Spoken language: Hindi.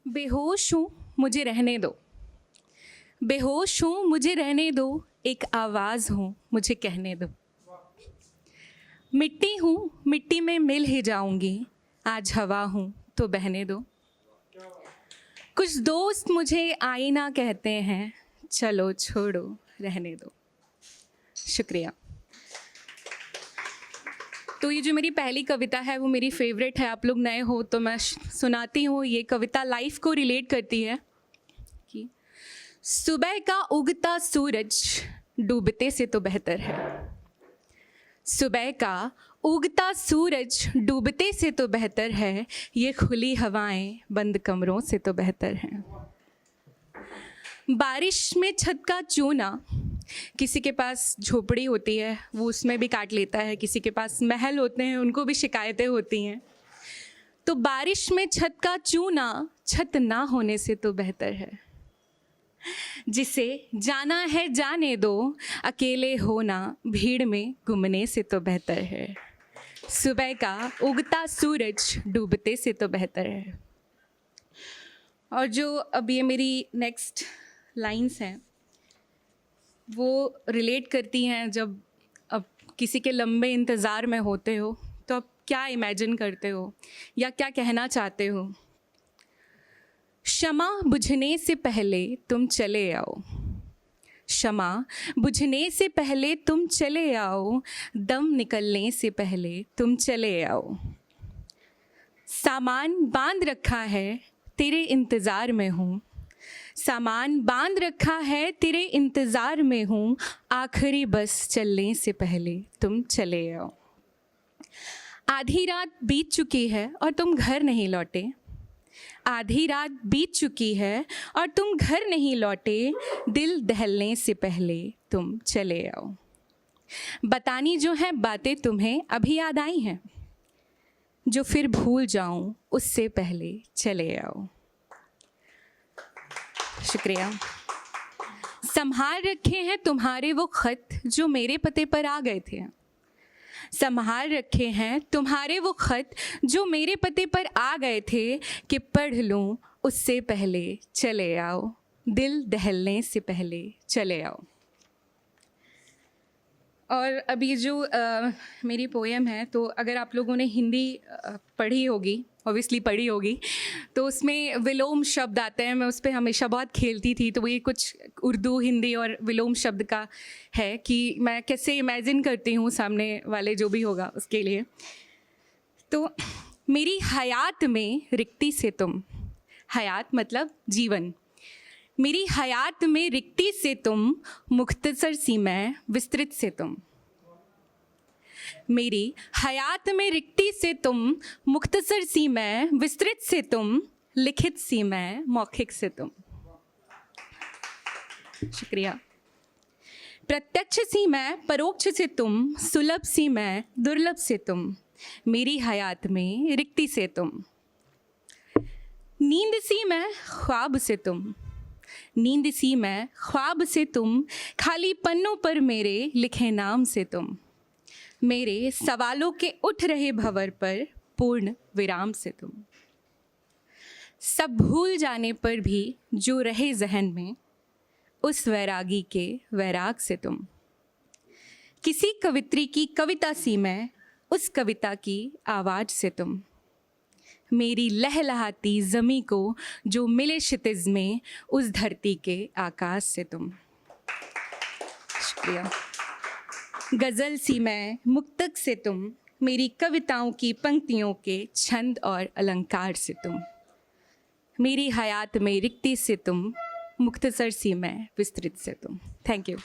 बेहोश हूँ मुझे रहने दो, बेहोश हूँ मुझे रहने दो, एक आवाज़ हूँ मुझे कहने दो। मिट्टी हूँ मिट्टी में मिल ही जाऊंगी, आज हवा हूँ तो बहने दो। कुछ दोस्त मुझे आईना कहते हैं, चलो छोड़ो रहने दो। शुक्रिया। तो ये जो मेरी पहली कविता है वो मेरी फेवरेट है। आप लोग नए हो तो मैं सुनाती हूँ। ये कविता लाइफ को रिलेट करती है कि सुबह का उगता सूरज डूबते से तो बेहतर है। सुबह का उगता सूरज डूबते से तो बेहतर है, ये खुली हवाएं बंद कमरों से तो बेहतर हैं। बारिश में छत का चूना, किसी के पास झोपड़ी होती है वो उसमें भी काट लेता है, किसी के पास महल होते हैं उनको भी शिकायतें होती हैं। तो बारिश में छत का चूना छत ना होने से तो बेहतर है। जिसे जाना है जाने दो, अकेले होना भीड़ में घूमने से तो बेहतर है। सुबह का उगता सूरज डूबते से तो बेहतर है। और जो अब ये मेरी नेक्स्ट लाइंस हैं वो रिलेट करती हैं जब अब किसी के लंबे इंतज़ार में होते हो तो अब क्या इमेजिन करते हो या क्या कहना चाहते हो। शमा बुझने से पहले तुम चले आओ, शमा बुझने से पहले तुम चले आओ, दम निकलने से पहले तुम चले आओ। सामान बांध रखा है तेरे इंतज़ार में हूँ, सामान बांध रखा है तेरे इंतज़ार में हूँ, आखिरी बस चलने से पहले तुम चले आओ। आधी रात बीत चुकी है और तुम घर नहीं लौटे, आधी रात बीत चुकी है और तुम घर नहीं लौटे, दिल दहलने से पहले तुम चले आओ। बतानी जो है बातें तुम्हें अभी याद आई हैं, जो फिर भूल जाऊं उससे पहले चले आओ। शुक्रिया। संभाल रखे हैं तुम्हारे वो खत जो मेरे पते पर आ गए थे, संभाल रखे हैं तुम्हारे वो खत जो मेरे पते पर आ गए थे, कि पढ़ लूँ उससे पहले चले आओ, दिल दहलने से पहले चले आओ। और अभी जो मेरी पोएम है, तो अगर आप लोगों ने हिंदी पढ़ी होगी, ऑब्वियसली पढ़ी होगी, तो उसमें विलोम शब्द आते हैं। मैं उस पर हमेशा बहुत खेलती थी। तो ये कुछ उर्दू हिंदी और विलोम शब्द का है कि मैं कैसे इमेजिन करती हूँ सामने वाले जो भी होगा उसके लिए। तो मेरी हयात में रिक्ति से तुम, हयात मतलब जीवन, मेरी हयात में रिक्ति से तुम, मुख्तसर सी मैं विस्तृत से तुम। मेरी हयात में रिक्ति से तुम, मुख्तसर सी मैं विस्तृत से तुम, लिखित सी मैं मौखिक से तुम। शुक्रिया। प्रत्यक्ष सी मैं परोक्ष से तुम, सुलभ सी मैं दुर्लभ से तुम, मेरी हयात में रिक्ति से तुम। नींद सी मैं ख्वाब से तुम, नींद सी मैं ख्वाब से तुम, खाली पन्नों पर मेरे लिखे नाम से तुम, मेरे सवालों के उठ रहे भंवर पर पूर्ण विराम से तुम। सब भूल जाने पर भी जो रहे जहन में, उस वैरागी के वैराग से तुम। किसी कवित्री की कविता सी मैं, उस कविता की आवाज़ से तुम। मेरी लहलहाती ज़मी को जो मिले क्षितिज में, उस धरती के आकाश से तुम। शुक्रिया। गज़ल सी मैं मुक्तक से तुम, मेरी कविताओं की पंक्तियों के छंद और अलंकार से तुम। मेरी हयात में रिक्ति से तुम, मुख्तसर सी मैं विस्तृत से तुम। Thank you.